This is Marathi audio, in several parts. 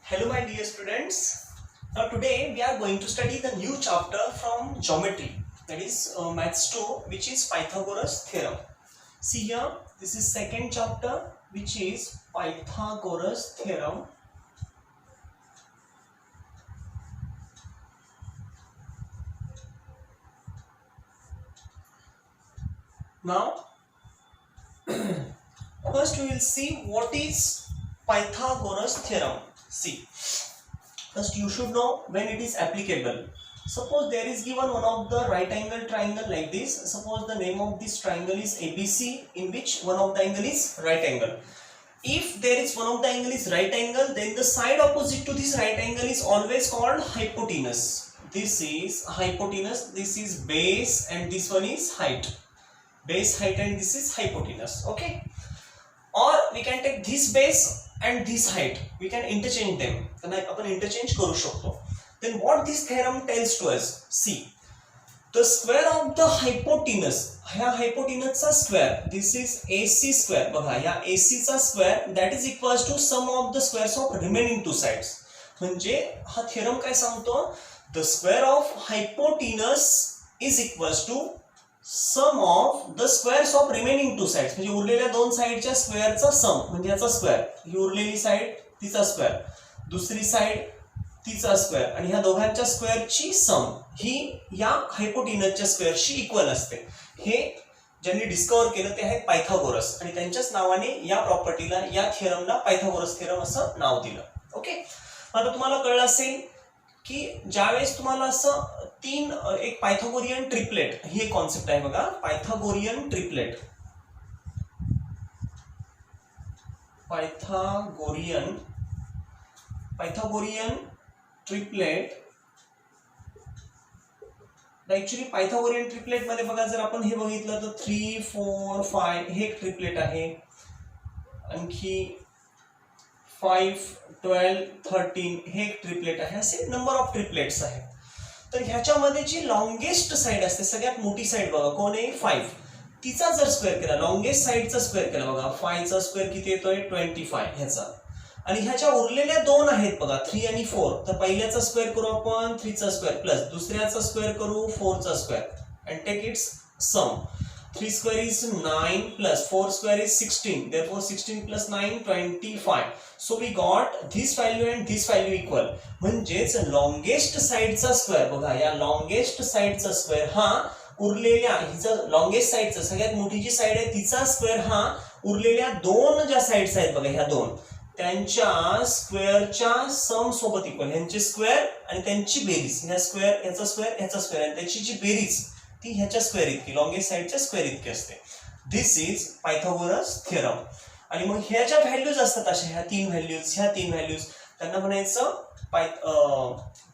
Hello my dear students. Now today we are going to study the new chapter from geometry, that is maths 2, which is Pythagoras theorem. See here, this is second chapter, which is Pythagoras theorem. Now first we will see what is Pythagoras theorem. See, first you should know when it is applicable. Suppose there is given one of the right angle triangle like this. Suppose the name of this triangle is ABC, in which one of the angle is right angle. If there is one of the angle is right angle, then the side opposite to this right angle is always called hypotenuse. This is hypotenuse, this is base, and this one is height. Base, height, and this is hypotenuse. Okay. Or we can take this base and this height. We can interchange them. Then आपण interchange करू शकतो. Then what this theorem tells to us? See, the square of the hypotenuse, ह्या hypotenuse चा square, this is AC square. बघा, ह्या AC चा square that is equals to sum of the squares of remaining two sides. म्हणजे हा theorem काय सांगतो? The square of hypotenuse is equals to sum of the squares of remaining two sides. म्हणजे उरलेल्या दोन साइडच्या स्क्वेअरचा सम, म्हणजे याचा स्क्वेअर, ही उरलेली साइड तिचा स्क्वेअर, दुसरी साइड तिचा स्क्वेअर, आणि ह्या दोघांच्या स्क्वेअरची सम ही या हायपोटेनसच्या स्क्वेअरशी इक्वल असते. हे ज्यांनी डिस्कवर केलं ते आहेत पायथागोरस, आणि त्यांच्याच नावाने या प्रॉपर्टीला, या थिअरमला पायथागोरस थिअरम असं नाव दिलं. ओके. आता तुम्हाला कळलं असेल की ज्यावेळेस तुम्हाला असं तीन, एक पायथागोरियन ट्रिपलेट ही एक कॉन्सेप्ट आहे बघा. Pythagorean triplet, Pythagorean triplet. Actually Pythagorean triplet मध्ये बघा, जर आपण हे बघितलं तर 3, 4, 5 हे एक ट्रिपलेट आहे. आणखी 5, 12, 13 हे एक ट्रिपलेट आहे. असे नंबर ऑफ ट्रिपलेट्स आहेत. तर ह्याच्यामध्ये जी लॉंगेस्ट साइड असते, सगळ्यात मोठी साइड बघा कोण आहे? 5. तिचा जर स्क्वेअर केला, लॉंगेस्ट साइडचा स्क्वेअर केला बघा, 5 चा स्क्वेअर किती येतोय? 25 ह्याचा. आणि ह्याच्या उरलेल्या दोन आहेत बघा, 3 आणि 4. तर पहिल्याचा स्क्वेअर करू आपण 3 चा स्क्वेअर, प्लस दुसऱ्याचा स्क्वेअर करू 4 चा square, and take its sum. 3 square is 9 plus 4 square is 16. Therefore 16 plus 9 25. So we got this value and this value equal. म्हणजेच लॉंगेस्ट साइडचा स्क्वेअर बघा, या लॉंगेस्ट साइडचा स्क्वेअर हा उरलेल्या, हिचा लॉंगेस्ट साइडचा सगळ्यात मोठी जी साइड आहे तिचा स्क्वेअर हा उरलेल्या दोन ज्या साइड्स आहेत बघा, ह्या दोन त्यांच्या स्क्वेअरच्या सम सोबत इक्वल. ह्यांचे स्क्वेअर आणि त्यांची बेरीज, ह्या स्क्वेअर, ह्याचा स्क्वेअर, ह्याचा स्क्वेअर, आणि त्याची जी बेरीज ती ह्याच्या स्क्वेअर इतकी, लॉंगेस्ट साइडच्या स्क्वेअर इतकी असते. दिस इज पायथागोरस थिअरम. आणि मग ह्या ज्या व्हॅल्यूज असतात अशा, ह्या तीन व्हॅल्यूज त्यांना म्हणायचं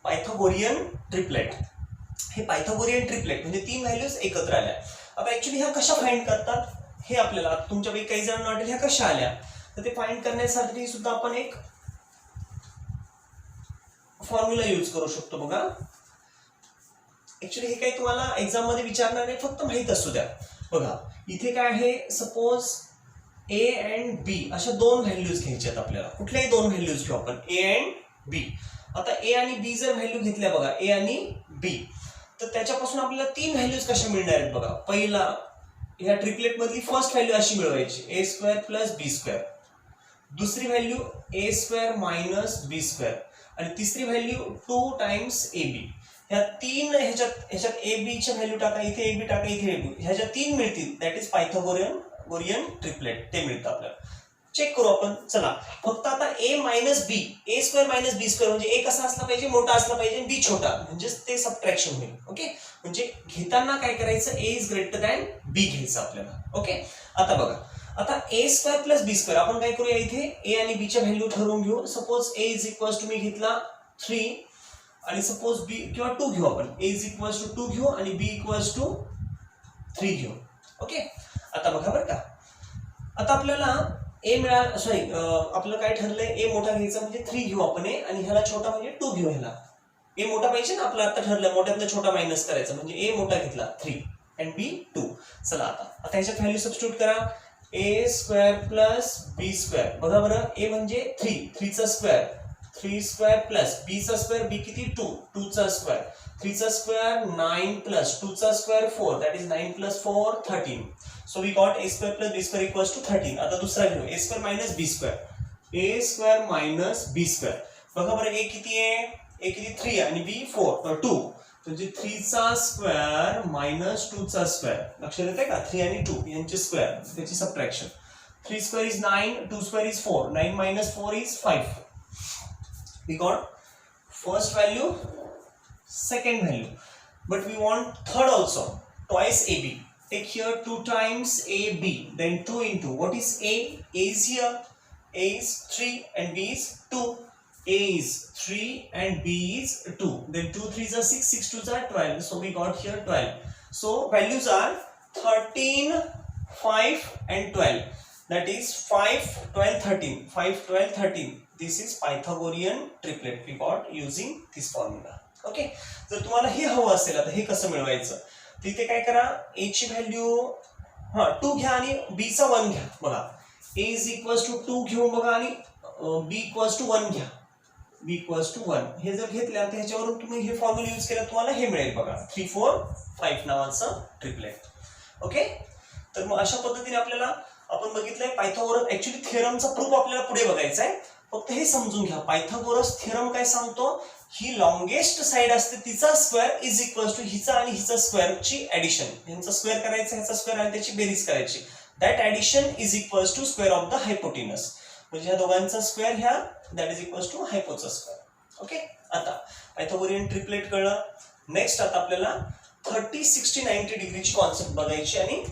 पायथागोरियन ट्रिपलेट. हे पायथागोरियन ट्रिपलेट म्हणजे तीन व्हॅल्यूज एकत्र आल्या. आता ऍक्च्युली ह्या कशा फाइंड करतात हे आपल्याला तुमच्यापैकी काही जणांना वाटेल ह्या कशा आल्या, तर ते फाइंड करण्यासाठी सुद्धा आपण एक फॉर्म्युला यूज करू शकतो बघा. ऍक्च्युली हे काही तुम्हाला एक्झाम मध्ये विचारणार नाही, फक्त माहित असू द्या. बघा इथे काय आहे, सपोज ए अँड बी अशा दोन व्हॅल्यूज घ्यायच्यात आपल्याला. कुठल्याही दोन व्हॅल्यूज घेऊ आपण, ए अँड बी. आता ए आणि बी जर व्हॅल्यू घेतल्या बघा, ए आणि बी, तर त्याच्यापासून आपल्याला तीन व्हॅल्यूज कशा मिळणार आहेत बघा. पहिला, ह्या ट्रिपलेट मधली फर्स्ट व्हॅल्यू अशी मिळवायची, ए स्क्वेअर प्लस बी स्क्वेअर. दुसरी value A square minus B square, आणि तिसरी व्हॅल्यू 2 टाइम्स ए बी. ह्या तीन ह्याच्यात ए बी च्या व्हॅल्यू टाका, इथे ए बी टाका, इथे ए बी, ह्याच्या तीन मिळतील. दॅट इज पायथागोरियन ट्रिपलेट, ते मिळतं आपल्याला. चेक करू आपण. चला, फक्त आता ए मायनस बी, ए स्क्वेअर मायनस बी स्क्वेअर म्हणजे ए कसा असला पाहिजे? मोठा असला पाहिजे, बी छोटा, म्हणजे ते सबट्रॅक्शन होईल. ओके. म्हणजे घेताना काय करायचं? ए इज ग्रेटर दॅन बी घ्यायचं आपल्याला. ओके. आता बघा, आता ए स्क्वेअर प्लस बी स्क्वेअर आपण काय करूया, इथे ए आणि बी च्या व्हॅल्यू ठरवून घेऊ. Suppose A is equals to, मी घेतला 3, आणि सपोज बी किंवा 2 घेऊ आपण. ए इज इक्वल्स टू 2 घेऊ आणि बी इक्वल्स टू 3 घेऊ. ओके. आता बघा बरं का, आता आपल्याला ए मिळाला, सॉरी आपलं काय ठरलंय, ए मोठा घ्यायचा म्हणजे 3 घेऊ आपण ए, आणि ह्याला छोटा म्हणजे 2 घेऊ. ह्याला ए मोठा पाहिजे ना, आपलं आता ठरलंय मोठ्यातलं छोटा मायनस करायचा, म्हणजे ए मोठा घेतला 3 अँड बी 2. चला आता ह्याच्यात व्हॅल्यू सबस्टिट्यूट करा. ए स्क्वेअर प्लस बी स्क्वेअर, बघा बरं, ए म्हणजे 3, 3 चा स्क्वेअर, 3 स्क्वेअर प्लस b चा स्क्वेअर, b किती 2, 2 चा स्क्वेअर, 3 चा स्क्वेअर 9 प्लस 2 चा square 4, that is 9 plus 4 13. So we got a square plus b square equals to 13. आता दुसरा घेऊ, a square minus b square, a square minus b square. बघा बरं a किती आहे, a किती 3 आणि b 4 2, म्हणजे 3 चा स्क्वेअर मायनस 2 चा स्क्वेअर, लक्षात येते का, 3 आणि 2 यांचे स्क्वेअर, त्याची subtraction. 3 square is 9, 2 square is 4, 9 minus 4 is 5. We got first value, second value, but we want third also, twice AB. Take here 2 times AB, then 2 into, what is A? A is here, A is 3 and B is 2. A is 3 and B is 2. Then 2 3s are 6, 6 2s are 12. So we got here 12. So values are 13, 5 and 12. That is 5, 12, 13. 5, 12, 13. This is Pythagorean triplet. We got using this formula. Okay. जर तुम्हाला हे हवं असेल, आता हे कसं मिळवायचं, तिथे काय करा, a ची व्हॅल्यू 2 घ्या आणि b चा 1 घ्या. बघा a is equals to 2 घेऊन बघा आणि b equals to 1 घ्या, b equals to 1. हे जर घेतल्या तर ह्याच्यावरून तुम्ही हे फॉर्म्युला यूज केला, तुम्हाला हे मिळेल बघा 3, 4, 5 नावाचं ट्रिपलेट. ओके. तर मग अशा पद्धतीने आपल्याला आपण बघितलंय पायथागोरस. ऍक्च्युअली थिअरमचा प्रूफ आपल्याला पुढे बघायचा आहे, फक्त हे समजून घ्या. पायथागोरस थिअरम काय सांगतो, ही लॉंगेस्ट साइड असते तिचा स्क्वेअर इज इक्वल्स टू हिचा आणि हिचा स्क्वेअरची ऍडिशन. ह्यांचा स्क्वेअर करायचा, ह्याचा स्क्वेअर आणि त्याची बेरीज करायची. That addition is equals to square of the hypotenuse. म्हणजे ह्या दोघांचा स्क्वेअर ह्या दॅट इज इक्वल्स टू हायपोचा स्क्वेअर. ओके. आता पायथागोरियन ट्रिपलेट कळलं. नेक्स्ट आता आपल्याला 30, 60, 90 डिग्रीची कॉन्सेप्ट बघायची आणि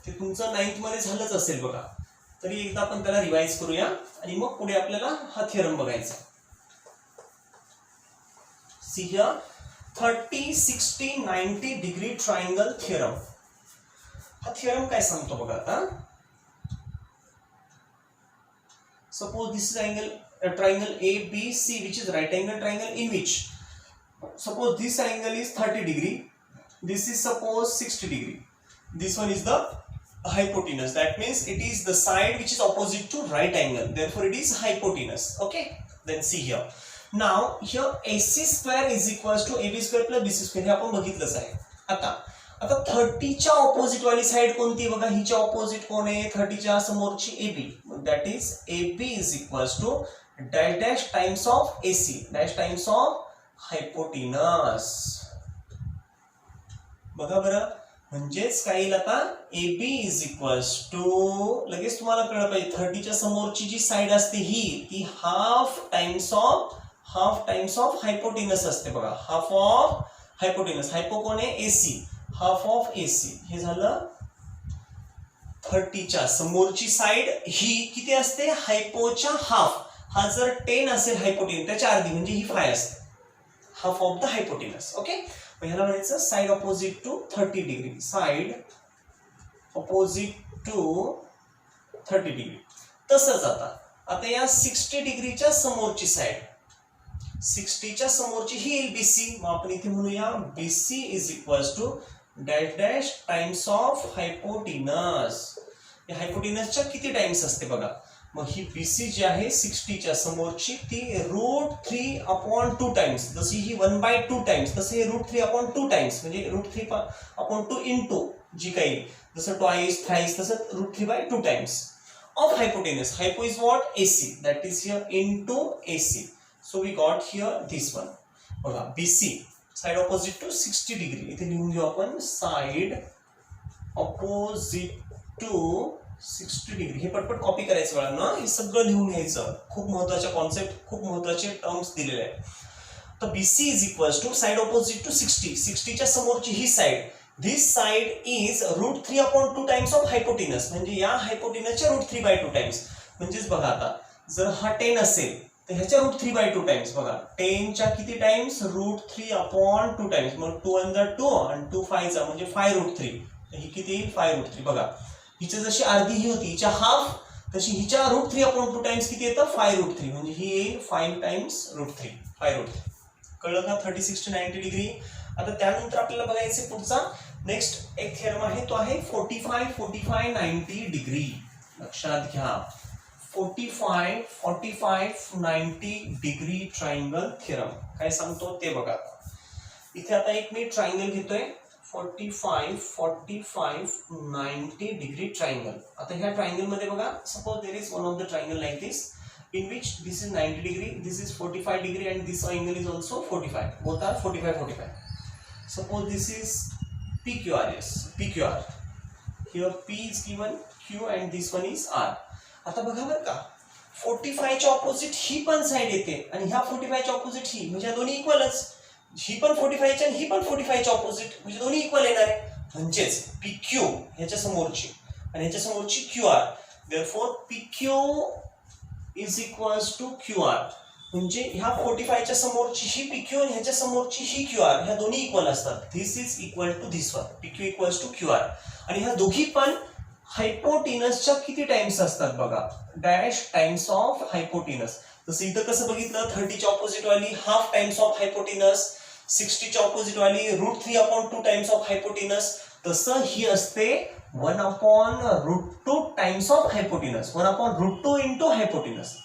ते तुमचं 9th मध्ये झालंच असेल बघा, तरी एकदा आपण त्याला रिवाइज करूया आणि मग पुढे आपल्याला हा थिअरम बघायचा. See here 30, 60, 90 degree triangle theorem. हा थिअरम काय सांगतो बघा. आता suppose this is angle, triangle ABC, which is right angle triangle, in which suppose this angle is 30 degree, this is suppose 60 degree, this one is the hypotenuse, that means it is the side which is opposite to right angle, therefore it is hypotenuse. Okay, then see here, now here AC square is equals to AB square plus BC square, हे आपण बघितलंच आहे. आता 30 च्या ऑपोजिट वाली साइड कोणती बघा, हिच्या ऑपोजिट कोण आहे, 30 च्या समोरची AB, that is AB is equals to dash dash times of AC, dash times of hypotenuse. बघा बरं, म्हणजेच काय येईल आता, AB is equals to, लगेच तुम्हाला कळलं पाहिजे, 30 च्या समोरची जी साइड असते ही, ती हाफ टाइम्स ऑफ हायपोटेनस असते बघा, हाफ ऑफ हायपोटेनस. हायपो कोण आहे, AC, हाफ ऑफ AC. हे झालं 30 च्या समोरची साइड ही किती असते, हायपोच्या हाफ. हा जर 10 असेल हायपोटेनस, त्याच्या अर्धी म्हणजे ही 5 असते, half of the hypotenuse. Okay. ह्याला म्हणायचं side opposite to 30 degree, side opposite to 30 degree. तसंच आता या 60 डिग्रीच्या समोरची साइड, 60 च्या समोरची ही येईल BC. मग आपण इथे म्हणूया BC is equals to dash dash times of hypotenuse. या हायपोटेनसच्या किती टाइम्स असते बघा, मग ही BC जी आहे 60 च्या समोरची, ती √3/2 टाइम्स. जशी ही 1/2 टाइम्स, तसे हे √3/2 टाइम्स, म्हणजे √3/2 इंटू जी काही, जसं ट्वाइस, थ्राइस, तसं √3/2 times of hypotenuse. Hypo is what, AC, that is here into AC. So we got here this one. बघा BC side opposite to 60 degree, इथे लिहून घेऊ आपण साइड ऑपोजिट टू 60 डिग्री. हे पटपट कॉपी करायचं बाळांनो, हे सगळं लिहून घ्यायचं. खूप महत्त्वाच्या कॉन्सेप्ट, खूप महत्त्वाचे टर्म्स दिलेले आहेत. तर BC is equals to side opposite to 60, 60 च्या समोरची ही side, this side is √3/2 times of hypotenuse, म्हणजे या हायपोटेनसच्या √3/2 टाइम्स. म्हणजेच बघा आता जर हा 10 असेल तर ह्याच्या √3/2 टाइम्स. बघा 10 च्या किती टाइम्स, √3/2 टाइम्स. मग 2 1 2 आणि 2 5 म्हणजे 5√3. ही किती येईल, 5√3. बघा हिची जशी अर्धी ही होती, हिच्या हाफ, तशी हिच्या √3/2 टाइम्स किती येतं, 5√3. म्हणजे ही येईल 5 टाइम्स √3, 5√3. कळलं का, 30, 60, 90 डिग्री. आता त्यानंतर आपल्याला बघायचे पुढचा नेक्स्ट एक थिअरम आहे, तो आहे 45, 90 डिग्री. लक्षात घ्या 45 90 डिग्री ट्रायंगल थिअरम काय सांगतो ते बघा. इथे आता एक मी ट्रायंगल घेतोय 45 90 डिग्री ट्रायंगल. आता ह्या ट्रायंगल मध्ये बघा, suppose there is one of the triangle like this in which this is 90 degree, this is 45 degree and this angle is also 45. Both are 45. Suppose this is PQR, yes, PQR. Here P is given, Q and this one is R. आता बघा बरं का, 45 च्या ऑपोजिट ही पण साइड येते आणि ह्या 45 च्या ऑपोजिट ही, म्हणजे दोन्ही इक्वलच. ही पण 45 च्या आणि ही पण 45 च्या ऑपोजिट, म्हणजे दोन्ही इक्वल येणार आहे. म्हणजेच PQ ह्याच्या समोरची आणि ह्याच्या समोरची QR. Therefore PQ is equals to QR. म्हणजे ह्या 45 च्या समोरची ही PQ आणि ह्याच्या समोरची ही QR, ह्या दोन्ही इक्वल असतात. This is equal to this one, PQ equals to QR. आणि ह्या दोघी पण हायपोटेनसच्या किती टाइम्स असतात बघा, डॅश टाइम्स ऑफ हायपोटेनस. जसं इथं कसं बघितलं, 30 च्या ऑपोजिट वाली हाफ टाइम्स ऑफ हायपोटेनस, 60 च्या ऑपोजिट वाली √3/2 टाइम्स ऑफ हायपोटेनस. तसं ही असते 1/√2 times of hypotenuse, 1/√2 into hypotenuse.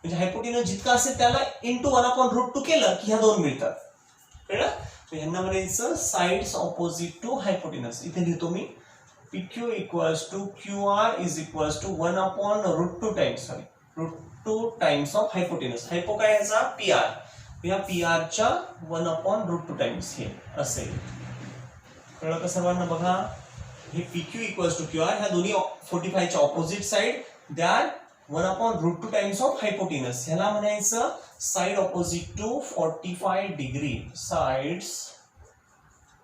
म्हणजे हायपोटेनस जितका असेल त्याला इंटू 1/√2 केलं की ह्या दोन मिळतात. कळलं? ह्यांना म्हणायचं साइड्स ऑपोजिट टू हायपोटेनस. इथे लिहितो मी PQ equals to QR is equals to 1/√2 times, √2 times of hypotenuse. Hypo काय याचा PR, या PR च्या 1/√2 टाइम्स हे असेल. कळलं का सर्वांना? बघा, हे PQ इक्वल्स टू QR, ह्या दोन्ही 45 च्या opposite side, they are 1/√2 times of hypotenuse. ह्याला म्हणायचं side opposite to 45 degree, sides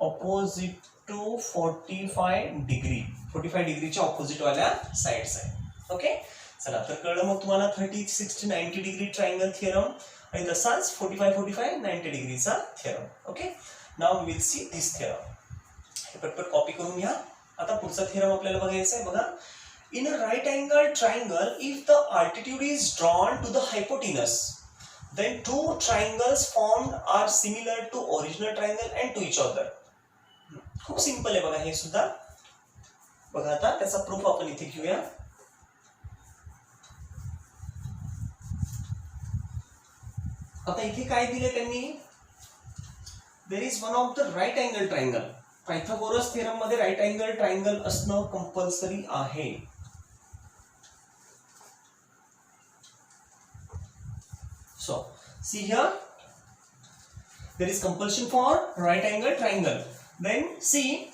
opposite to 45 degree, 45 डिग्रीच्या ऑपोजिट वाल्या साइड्स आहेत. ओके, चला तर कळलं मग तुम्हाला 30 60 90 डिग्री ट्रायंगल थिअरम आणि तसाच 45 90 डिग्रीचा theorem. Okay, now we will see this theorem. हे पटपट कॉपी करून घ्या. आता पुढचा थिअरम आपल्याला बघायचा आहे. बघा, in a right angle triangle if the altitude is drawn to the hypotenuse then two triangles formed are similar to original triangle and to each other. खूप सिंपल आहे बघा हे सुद्धा. बघा आता त्याचा प्रूफ आपण इथे घेऊया. आता इथे काय दिले त्यांनी, there is one of the right angle triangle. Pythagoras theorem मध्ये राइट अँगल ट्रायंगल असणं कंपल्सरी आहे. So, see here, there is compulsion for right angle triangle. Then see,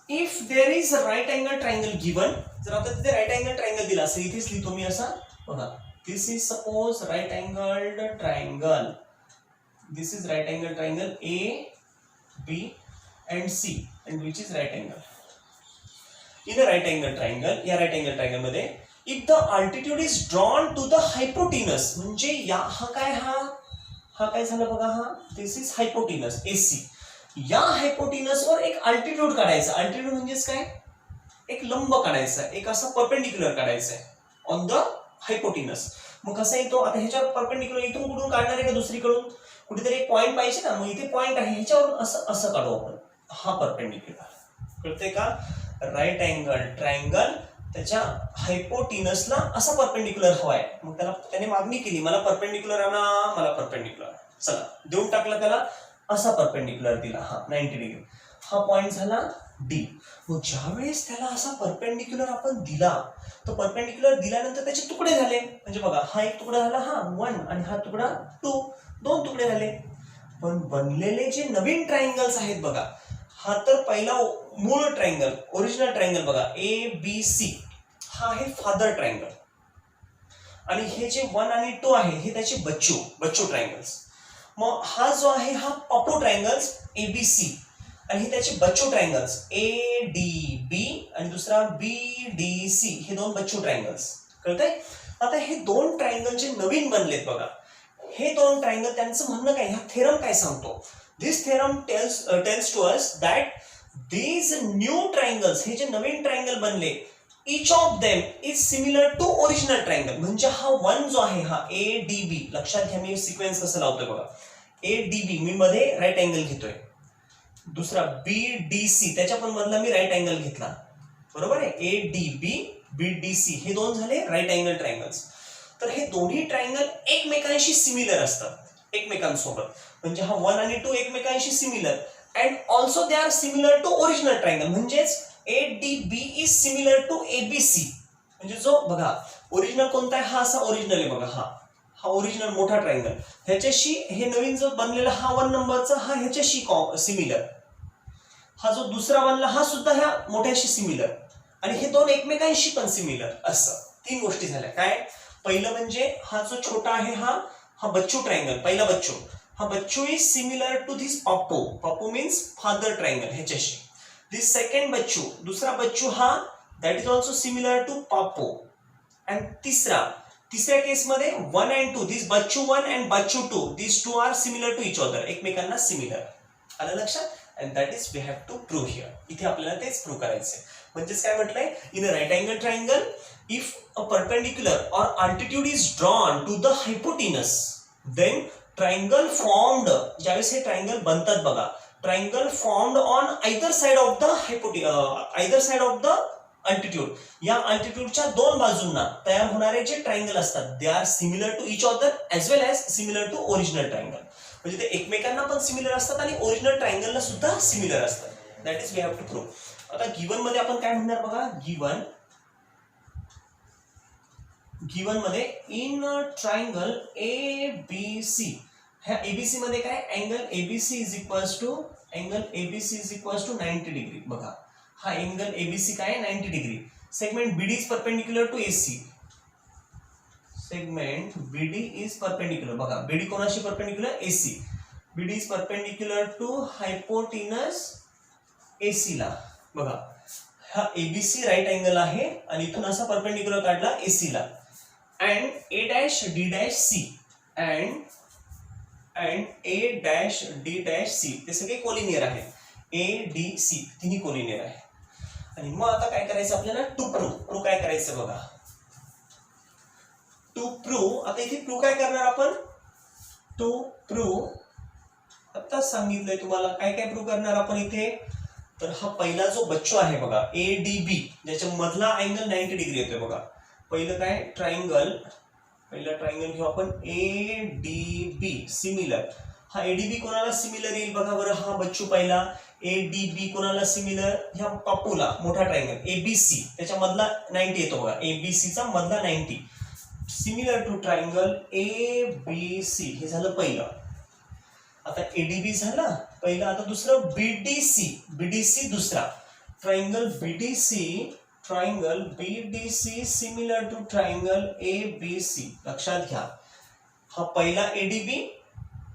if there is a right angle triangle given, जर आता तिथे right angle triangle दिला असेल, इथेच लिहितो मी असा. बघा, this is suppose right angled triangle. This is right angle triangle A, B and C, and which is right angle. In a right angle triangle, या right angle triangle मध्ये if the altitude is drawn to the hypotenuse, म्हणजे या हा काय झालं बघा, हा दिस इज हायपोटेनस AC. या हायपोटेनस वर एक अल्टिट्यूड काढायचा. अल्टिट्यूड म्हणजेच काय, एक लंब काढायचा, एक असा परपेंडिक्युलर काढायचा ऑन द हायपोटेनस. मग कसं येतो, आता ह्याच्यावर परपेंडिक्युलर इथून कुठून काढणार आहे का दुसरीकडून, कुठेतरी एक पॉइंट पाहिजे ना. मग इथे पॉइंट आहे, ह्याच्यावर असं काढू आपण, हा परपेंडिक्युलर. कळतंय का? राईट अँगल ट्रायंगल त्याच्या हायपोटेनसला असा परपेंडिक्युलर हवाय. मग त्याने मागणी केली, मला परपेंडिक्युलर आणा, मला परपेंडिक्युलर. चला देऊन टाकला त्याला, असा परपेंडिक्युलर दिला, हा 90 डिग्री. हा पॉइंट झाला D. मग ज्यावेळेस त्याला असा परपेंडिक्युलर आपण दिला, तो परपेंडिक्युलर दिल्यानंतर त्याचे तुकडे झाले. म्हणजे बघा, हा एक तुकडा झाला, हा 1 आणि हा तुकडा 2, 2 तुकडे झाले. पण बनलेले जे नवीन ट्रायंगल्स आहेत बघा, हा तर पहिला मूळ ट्रायंगल, ओरिजिनल ट्रायंगल बघा, ABC, हा आहे फादर ट्रायंगल. आणि हे जे 1 आणि 2 आहे हे त्याचे बच्चू ट्रायंगल्स. मग हा जो आहे हा पॉपो ट्रायंगल्स ABC, आणि हे त्याचे बच्चू ट्रायंगल्स ADB आणि दुसरा BDC, हे दोन बच्चू ट्रायंगल्स. कळतंय? आता हे दोन ट्रायंगल जे नवीन बनलेत बघा, हे दोन ट्रायंगल, त्यांचं म्हणणं काय, हा थेरम काय सांगतो, this theorem tells to us that these new triangles, हे जे नवीन ट्रायंगल बनले, each of them is similar to original triangle. म्हणजे हा 1 जो आहे हा ADB, लक्षात घ्या मी सिक्वेन्स कसं लावतोय बघा. ADB मी मध्ये राईट अँगल घेतोय, दुसरा BDC त्याच्या पण मधला मी राईट अँगल घेतला, बरोबर आहे. ADB BDC हे दोन झाले राईट अँगल ट्रायंगल्स. तर हे दोन्ही ट्रायंगल एकमेकांशी सिमिलर असतात एकमेकांसोबत, म्हणजे हा 1 आणि 2 एकमेकांशी similar and also they are similar to original triangle, म्हणजेच ADB is similar to ABC. म्हणजे जो बघा ओरिजिनल कोणता आहे, हा असा ओरिजिनल आहे बघा, हा ओरिजिनल मोठा ट्रायंगल, ह्याच्याशी हे नवीन जो बनलेला हा 1 नंबरचा हा ह्याच्याशी सिमिलर, हा जो दुसरा बनला हा सुद्धा ह्या मोठ्याशी सिमिलर, आणि हे दोन एकमेकांशी पण सिमिलर. असं 3 गोष्टी झाल्या. काय पहिलं म्हणजे हा जो छोटा आहे हा बच्चू ट्रायंगल, पहिला बच्चू, हा बच्चू इज सिमिलर टू धिस पापू, पापू मीन्स फादर ट्रायंगल ह्याच्याशी. दिस सेकंड बच्चू, दुसरा बच्चू हा that is also similar to पापू. अँड तिसऱ्या केसमध्ये 1 and 2, दिस बच्चू 1 and बच्चू 2, this 2 are similar to each other, एकमेकांना सिमिलर. आलं लक्षात? And that is we have to prove here. इथे आपल्याला तेच प्रूव्ह करायचंय. म्हणजेच काय म्हटलंय, in a right angle triangle if a perpendicular or altitude is drawn to the hypotenuse, then triangle formed, ज्यावेळेस हे ट्रायंगल बनतात बघा, triangle formed on either side of the altitude, या अल्टिट्यूडच्या दोन बाजूंना तयार होणारे जे ट्रायंगल असतात, they are similar to each other as well as similar to original triangle. म्हणजे ते एकमेकांना पण सिमिलर असतात आणि ओरिजिनल ट्रायंगलला सुद्धा सिमिलर असतात. That is we have to prove. आता गिवन मध्ये आपण काय म्हणणार बघा, गिवन मध्ये इन ट्रायंगल ABC, ह्या ABC मध्ये काय, angle ABC is equals to 90 degree. बघा हा अँगल ABC काय 90 degree. Segment BD is perpendicular to AC, segment BD is perpendicular, बघा BD कोणाशी perpendicular, AC. BD is perpendicular to hypotenuse AC ला. बघा हा ABC राईट अँगल आहे आणि इथून असा परपेंडिक्युलर काढला AC ला. अँड A', D', ते सगळे कोलिनियर आहे. ADC तिन्ही कोलिनियर आहे. आणि मग आता काय करायचं आपल्याला, टू प्रूव्ह काय करायचं बघा, टू प्रूव्ह. आता इथे प्रूव्ह काय करणार आपण, टू प्रूव्ह आता सांगितलंय तुम्हाला काय काय प्रूव्ह करणार आपण इथे. तर हा पहिला जो बच्चू आहे बघा ADB, ज्याच्या मधला अँगल 90 डिग्री येतोय बघा. पहिलं काय पहिला ट्रायंगल घेऊ आपण ADB सिमिलर. हा ADB कोणाला सिमिलर येईल बघा बरं, हा बच्चू पहिला ADB कोणाला सिमिलर, ह्या पापूला मोठा ट्रायंगल ABC, त्याच्या मधला 90 येतो बघा, ABC चा मधला 90 सिमिलर टू ट्रायंगल ABC. हे झालं पहिलं. आता ADB झाला पहिला. आता दुसरं BDC दुसरा triangle BDC similar to triangle ABC. लक्षात घ्या, हा पहिला ADB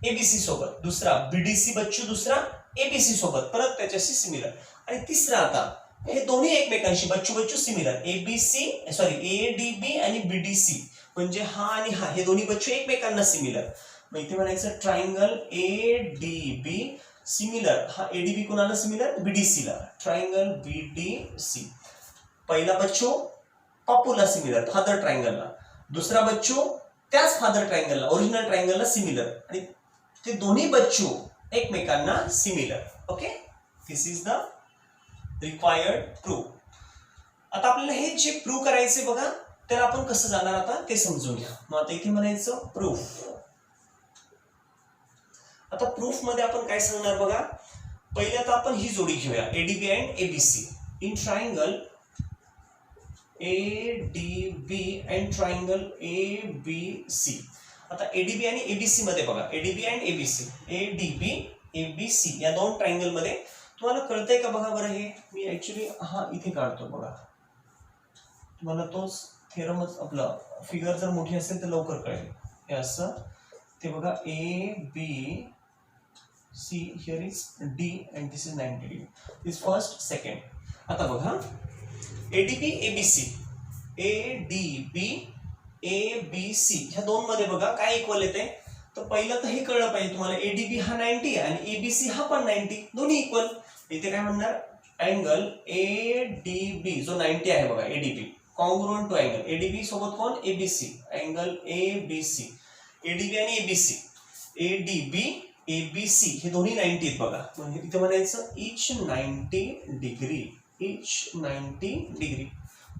ABC सोबत, दुसरा BDC बच्चू दुसरा ABC सोबत, परत त्याच्याशी सिमिलर. आणि तिसरा आता हे दोन्ही एकमेकांशी बच्चू सिमिलर, ADB आणि BDC, म्हणजे हा आणि हा हे दोन्ही बच्चू एकमेकांना सिमिलर. मग इथे म्हणायचं ट्रायंगल ADB सिमिलर, हा ADB कोणाला सिमिलर, BDC ला. ट्रायंगल BDC, पहिला बच्चू पापूला सिमिलर फादर ट्रायंगलला, दुसरा बच्चू त्याच फादर ट्रायंगलला ओरिजिनल ट्रायंगलला सिमिलर, आणि ते दोन्ही बच्चू एकमेकांना similar. Okay, this is the required proof. आता आपल्याला हे जे प्रूव्ह करायचे बघा, तर आपण कसं जाणार आता ते समजून घ्या. मग आता इथे म्हणायचं प्रूफ. आता प्रूफ मध्ये आपण काय सांगणार बघा, पहिले आता आपण ही जोडी घेऊया ADB and ABC. In triangle ADB and triangle ABC. आता ADB आणि ABC मध्ये बघा, ADB अँड ADB ABC या दोन ट्रायंगल मध्ये तुम्हाला कळतंय का बघा बरं. हे मी ऍक्च्युली हा इथे काढतो बघा, तुम्हाला तोच थेरमच आपला फिगर जर मोठी असेल तर लवकर कळेल. हे असं ते बघा ABC, here is D and this is 90 degree, this first second. आता बघा ADB ABC ह्या दोन मध्ये बघा काय इक्वल येते. तर पहिलं तर हे कळलं पाहिजे तुम्हाला, ADB हा 90 आणि ABC हा पण 90, दोन्ही इक्वल. इथे काय म्हणणार, अँगल ADB जो 90 आहे बघा ADB congruent to angle ADB सोबत कोण, ABC, अँगल ABC. ADB आणि ADB ABC हे दोन्ही 90 आहेत बघा. म्हणजे इथे म्हणायचं इच 90 डिग्री,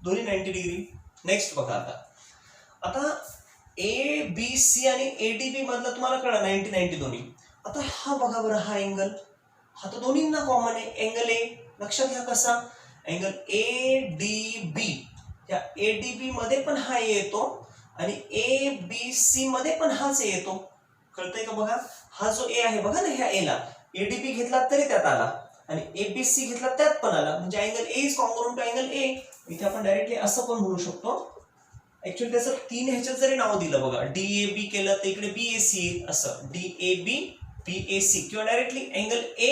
दोन्ही 90 डिग्री. नेक्स्ट बघा आता ए बी सी आणि एडीबी मधला तुम्हाला कळलं 90 90 दोन्ही. आता हा बघा बरं, हा अँगल हा तर दोन्हींना कॉमन आहे. अँगल ए लक्षात घ्या कसा, अँगल ए डी बी, या एडीबी मध्ये पण हा येतो आणि ए बी सी मध्ये पण हाच येतो. कळतंय का बघा, हा जो ए आहे बघा ना, ह्या ए ला एडीबी घेतला तरी त्यात आला आणि एबीसी घेतला त्यात पण आला, म्हणजे angle A is congruent to angle A. इथे आपण डायरेक्टली असं पण म्हणू शकतो. ऍक्च्युअली त्याचं 3 ह्याच्यात जरी नाव दिलं बघा, डीएबी केलं तर इकडे बीएसी येईल, असं डीएबी बीएसी, किंवा डायरेक्टली अँगल ए.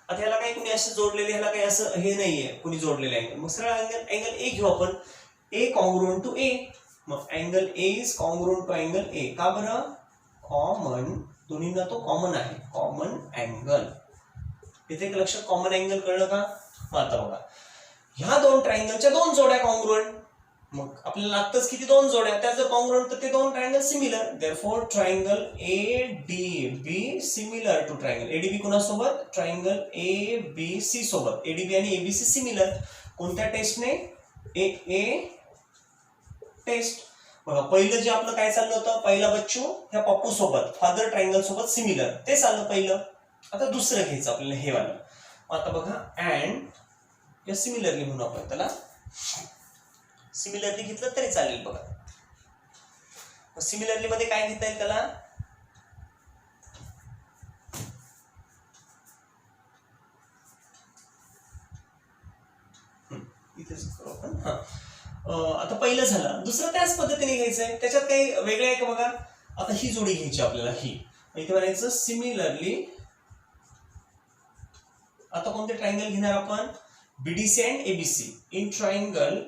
आता ह्याला काही कुणी असं जोडलेले, ह्याला काही असं हे नाहीये कुणी जोडलेले अँगल, मग सरळ अँगल ए घेऊ आपण, ए कॉन्ग्रुएंट टू ए. मग angle A is congruent to angle A. का बरं, कॉमन, दोन्हींना तो कॉमन आहे, कॉमन अँगल. इथे एक लक्षात, कॉमन अँगल कळलं का. आता बघा, ह्या दोन ट्रायंगलच्या दोन जोड्या कॉन्ग्रुएंट, मग आपल्याला लागतच किती, दोन जोड्या, त्या जर कॉन्ग्रुएंट तर ते दोन triangle similar. Therefore triangle A D B similar to triangle ADB. कोणासोबत, ट्रायंगल ए बी सी सोबत. एडीबी आणि एबीसी सिमिलर. कोणत्या टेस्टने, ए ए टेस्ट. बघा पहिलं जे आपलं काय चाललं होतं, पहिला बच्चू ह्या पप्पू सोबत फादर ट्रायंगल सोबत सिमिलर, ते चाललं पहिलं. आता दुसरं घ्यायचं आपल्याला हे वालं. आता बघा, अँड या सिमिलरली म्हणू आपण त्याला, सिमिलरली घेतलं तरी चालेल बघा. सिमिलरली मध्ये काय घेता येईल त्याला, इथेच करू आपण. हा, आता पहिलं झालं, दुसरं त्याच पद्धतीने घ्यायचंय, त्याच्यात काही वेगळं आहे का बघा. आता ही जोडी घ्यायची आपल्याला, ही इथे म्हणायचं सिमिलरली. आता कोणते ट्रायंगल घेणार आपण, BDC and ABC. In triangle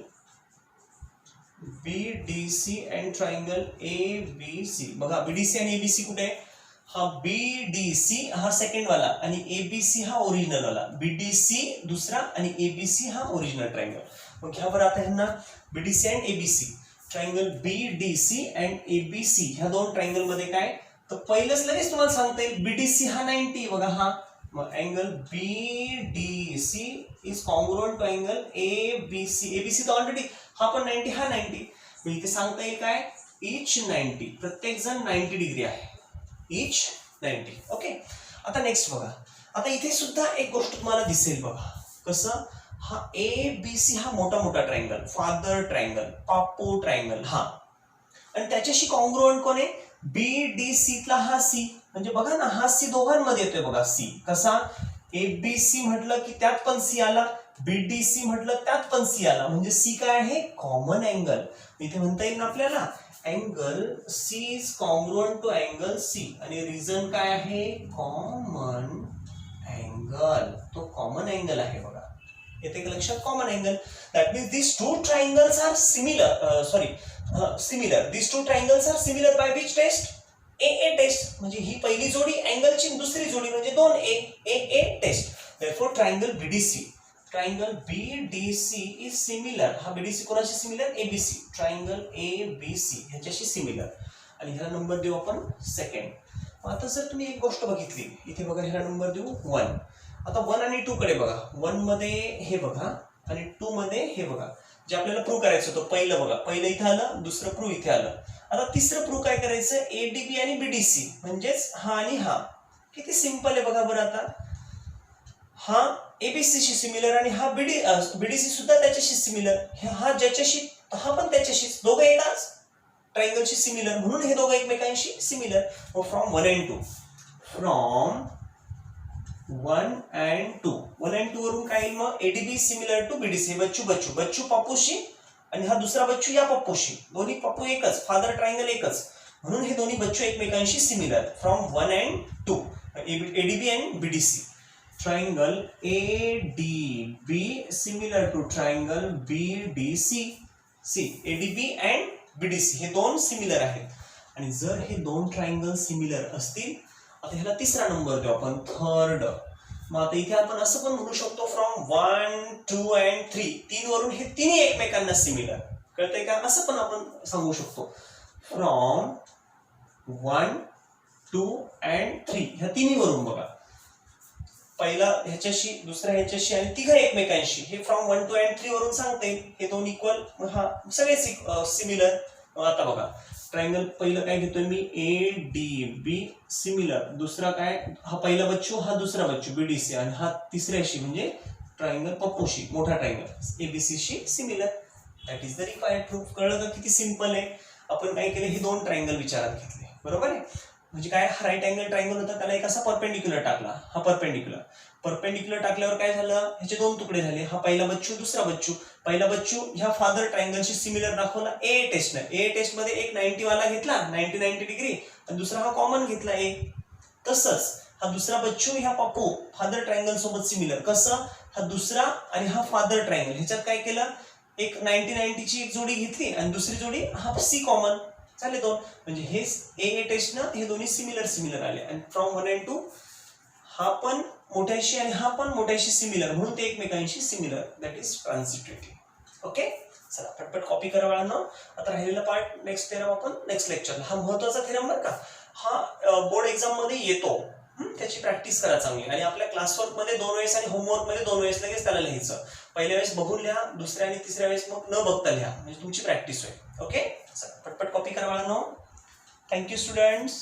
BDC and triangle ABC. बघा बीडीसी आणि एबीसी कुठे आहे, हा बीडीसी हा सेकंड वाला आणि एबीसी हा ओरिजिनल वाला. बीडीसी दुसरा आणि एबीसी हा ओरिजिनल ट्रायंगल. मग घ्या बरं आता ह्यांना, BDC and ABC. Triangle BDC and ABC ह्या दोन ट्रायंगल मध्ये काय, तर पहिलंच लगेच तुम्हाला सांगता येईल, बीडीसी हा 90 बघा हा, मग angle BDC is congruent to angle ABC. ABC तर ऑलरेडी हा पण 90 हा 90, मग इथे सांगता येईल काय, इच 90, प्रत्येक जण 90 डिग्री आहे, इच 90. ओके. आता नेक्स्ट बघा, आता इथे सुद्धा एक गोष्ट तुम्हाला दिसेल बघा, कसं, हा ए बी सी हा मोठा मोठा ट्रायंगल, फादर ट्रायंगल, पापू ट्रायंगल हा, आणि त्याच्याशी कॉन्ग्रुएंट कोण आहे, बी डी सी ला हा सी. म्हणजे बघा ना, हा सी दोघांमध्ये येतोय बघा, सी कसा, एबीसी म्हटलं की त्यात पण सी आला, बीडीसी म्हटलं त्यात पण सी आला, म्हणजे सी काय आहे, कॉमन अँगल. इथे म्हणता येईल ना आपल्याला, angle C is congruent to angle C, आणि रिझन काय आहे, कॉमन अँगल, तो कॉमन अँगल आहे बघा. येते का लक्षात, common angle. That means these two triangles are similar. These two triangles are similar by which test, AA test. म्हणजे ही पहिली जोडी अँगलची, दुसरी जोडी म्हणजे 2A, AA test. Therefore triangle BDC, triangle BDC is similar. हा BDC कोणाशी सिमिलर, ABC. ट्रायंगल ABC ह्याच्याशी सिमिलर, आणि ह्याला नंबर देऊ आपण सेकंड. आता जर तुम्ही एक गोष्ट बघितली, इथे बघा ह्याला नंबर देऊ 1. आता 1 आणि 2 कडे बघा, 1 मध्ये हे बघा आणि 2 मध्ये हे बघा. जे आपल्याला प्रूव्ह करायचं होतं, पहिलं बघा, पहिलं इथे आलं, दुसरं प्रूव्ह इथे आलं. आता तिसरं प्रूव्ह काय करायचं, एडीबी आणि बीडीसी, म्हणजेच हा आणि हा. किती सिंपल आहे बघा बरं. आता हा एबीसी शी सिमिलर आणि हा बीडीसी सुद्धा त्याच्याशी सिमिलर, हा ज्याच्याशी, हा पण त्याच्याशी, दोघं एकाच ट्रायंगलशी सिमिलर, म्हणून हे दोघं एकमेकांशी similar. From 1 and 2, from 1 and 2, 1 and 2 वरून काय येईल मग, एडीबी सिमिलर टू बीडीसी. बच्चू पप्पूशी आणि हा दुसरा बच्चू या पप्पूशी, दोन्ही पप्पू एकच, फादर ट्रायंगल एकच, म्हणून हे दोन्ही बच्चू एकमेकांशी similar. From 1 and 2, ADB and BDC. Triangle ADB similar to triangle BDC. ADB and BDC हे दोन सिमिलर आहेत, आणि जर हे दोन ट्रायंगल सिमिलर असतील, आता ह्याला तिसरा नंबर देऊ आपण, थर्ड. मग आता इथे आपण असं पण म्हणू शकतो, फ्रॉम 1, 2 and 3, 3 वरून हे तिन्ही एकमेकांना सिमिलर. कळतंय का, असं पण आपण सांगू शकतो, फ्रॉम 1, 2 and 3 ह्या तिन्ही वरून बघा, पहिला ह्याच्याशी, दुसऱ्या ह्याच्याशी आणि तिघ एकमेकांशी, हे फ्रॉम 1, 2 and 3 वरून सांगता येईल, हे दोन इक्वल, हा सगळे सिमिलर. आता बघा, ट्रायंगल पहिलं काय घेतोय मी ए डी बी सिमिलर, दुसरा काय हा पहिला बच्चू हा दुसरा बच्चू बीडीसी आणि हा तिसऱ्याशी म्हणजे ट्रायंगल पप्पूशी मोठा ट्रायंगल एबीसीशी similar. That is the required proof. कळलं का किती सिंपल आहे. आपण काय केलं हे दोन ट्रायंगल विचारात घेतले बरोबर आहे. म्हणजे काय हा राईट अँगल ट्रायंगल होता त्याला एक असा परपेंडिक्युलर टाकला, हा परपेंडिक्युलर टाकल्यावर काय झालं ह्याचे दोन तुकडे झाले, हा पहिला बच्चू दुसरा बच्चू. पहिला बच्चू ह्या फादर ट्रायंगलशी सिमिलर दाखवला ए टेस्टने. ए टेस्ट मध्ये एक 90 वाला घेतला 90 डिग्री आणि दुसरा हा कॉमन घेतला ए. तसंच हा दुसरा बच्चू ह्या पप्पू फादर ट्रायंगल सोबत सिमिलर. कसं हा दुसरा आणि हा फादर ट्रायंगल ह्याच्यात काय केलं एक 90 ची एक जोडी घेतली आणि दुसरी जोडी हा सी कॉमन झाले दोन. म्हणजे हे ए टेस्ट ना हे दोन्ही सिमिलर आले आणि फ्रॉम 1 and 2 हा पण मोठ्याशी आणि हा पण मोठ्याशी सिमिलर म्हणून ते एकमेकांशी similar. That is transitivity. Okay चला पटपट कॉपी करा बाळांनो. आता राहिलेला पार्ट नेक्स्ट थेरम आपण नेक्स्ट लेक्चरला. हा महत्वाचा थेरम बरं का, हा बोर्ड एक्झाम मध्ये येतो, त्याची प्रॅक्टिस करा चांगली. आणि आपल्या क्लासवर्क मध्ये 2 वेळेस आणि होमवर्क मध्ये 2 वेळेस लगेच त्याला लिहायचं. पहिल्या वेळेस बघून लिहा, दुसऱ्या आणि तिसऱ्या वेळेस मग न बघता लिहा म्हणजे तुमची प्रॅक्टिस होईल. ओके पटपट कॉपी करा बाळांनो. Thank you students.